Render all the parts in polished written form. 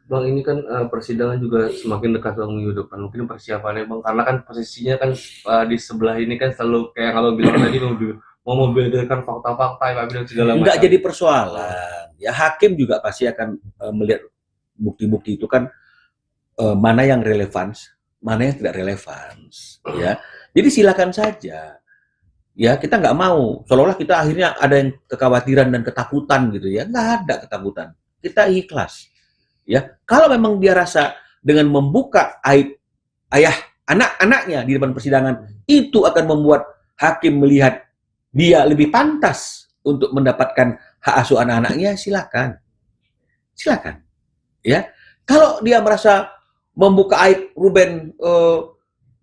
Bang, ini kan persidangan juga semakin dekat bang minggu depan. Mungkin persiapannya bang, karena kan posisinya kan di sebelah ini kan selalu kayak kalau bilang tadi mau membeberkan fakta-fakta yang bilang segala Nggak macam. jadi Oh, persoalan. Ya hakim juga pasti akan melihat bukti-bukti itu kan, mana yang relevan, mana yang tidak relevan. Ya, jadi silakan saja. Ya kita nggak mau seolah-olah kita akhirnya ada yang kekhawatiran dan ketakutan gitu ya, nggak ada ketakutan, kita ikhlas. Ya kalau memang dia rasa dengan membuka aib ayah anak-anaknya di depan persidangan itu akan membuat hakim melihat dia lebih pantas untuk mendapatkan hak asuh anak-anaknya, silakan, silakan. Ya kalau dia merasa membuka aib Ruben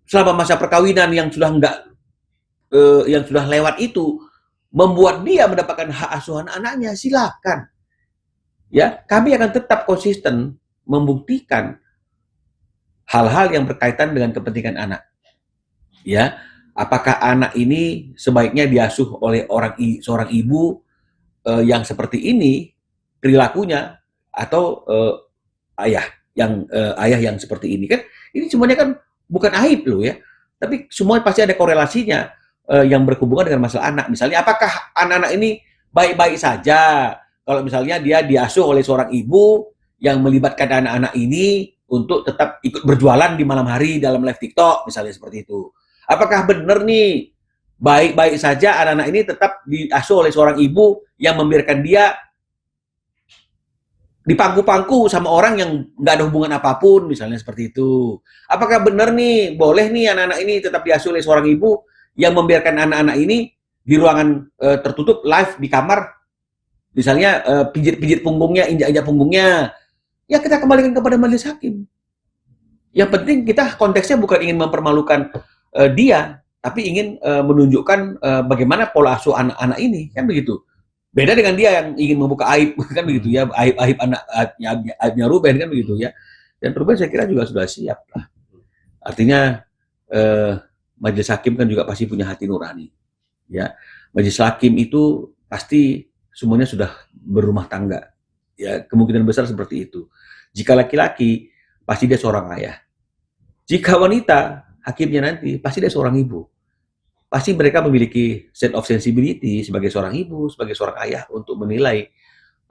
selama masa perkawinan yang sudah enggak, yang sudah lewat itu membuat dia mendapatkan hak asuh anak-anaknya, silakan. Ya, kami akan tetap konsisten membuktikan hal-hal yang berkaitan dengan kepentingan anak. Ya, apakah anak ini sebaiknya diasuh oleh seorang ibu yang seperti ini perilakunya, atau ayah ayah yang seperti ini, kan ini semuanya kan bukan aib loh ya, tapi semua pasti ada korelasinya yang berhubungan dengan masalah anak. Misalnya apakah anak-anak ini baik-baik saja kalau misalnya dia diasuh oleh seorang ibu yang melibatkan anak-anak ini untuk tetap ikut berjualan di malam hari dalam live TikTok misalnya, seperti itu. Apakah benar nih baik-baik saja anak-anak ini tetap diasuh oleh seorang ibu yang membiarkan dia dipangku-pangku sama orang yang nggak ada hubungan apapun, misalnya seperti itu. Apakah benar nih, boleh nih anak-anak ini tetap diasuh oleh seorang ibu yang membiarkan anak-anak ini di ruangan tertutup live di kamar, misalnya pijit-pijit punggungnya, injak-injak punggungnya. Ya kita kembalikan kepada majelis hakim. Yang penting kita konteksnya bukan ingin mempermalukan dia, tapi ingin menunjukkan bagaimana pola asuh anak-anak ini, kan begitu. Beda dengan dia yang ingin membuka aib kan begitu ya, aib-aib aibnya Ruben kan begitu ya. Dan Ruben saya kira juga sudah siap lah. Artinya majelis hakim kan juga pasti punya hati nurani ya. Majelis hakim itu pasti semuanya sudah berumah tangga ya, kemungkinan besar seperti itu. Jika laki-laki pasti dia seorang ayah, jika wanita hakimnya nanti pasti dia seorang ibu. Pasti mereka memiliki set of sensibility sebagai seorang ibu, sebagai seorang ayah untuk menilai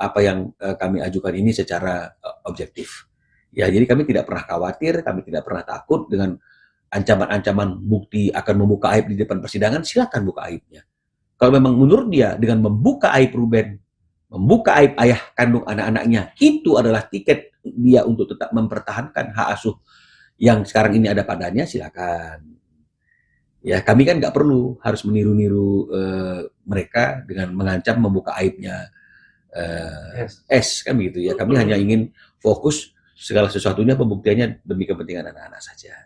apa yang kami ajukan ini secara objektif. Ya, jadi kami tidak pernah khawatir, kami tidak pernah takut dengan ancaman-ancaman bukti akan membuka aib di depan persidangan, silakan buka aibnya. Kalau memang menurut dia dengan membuka aib Ruben, membuka aib ayah kandung anak-anaknya, itu adalah tiket dia untuk tetap mempertahankan hak asuh yang sekarang ini ada padanya, silakan. Ya, kami kan nggak perlu harus meniru-niru mereka dengan mengancam membuka aibnya yes. S kan begitu ya. Kami hanya ingin fokus segala sesuatunya pembuktiannya demi kepentingan anak-anak saja.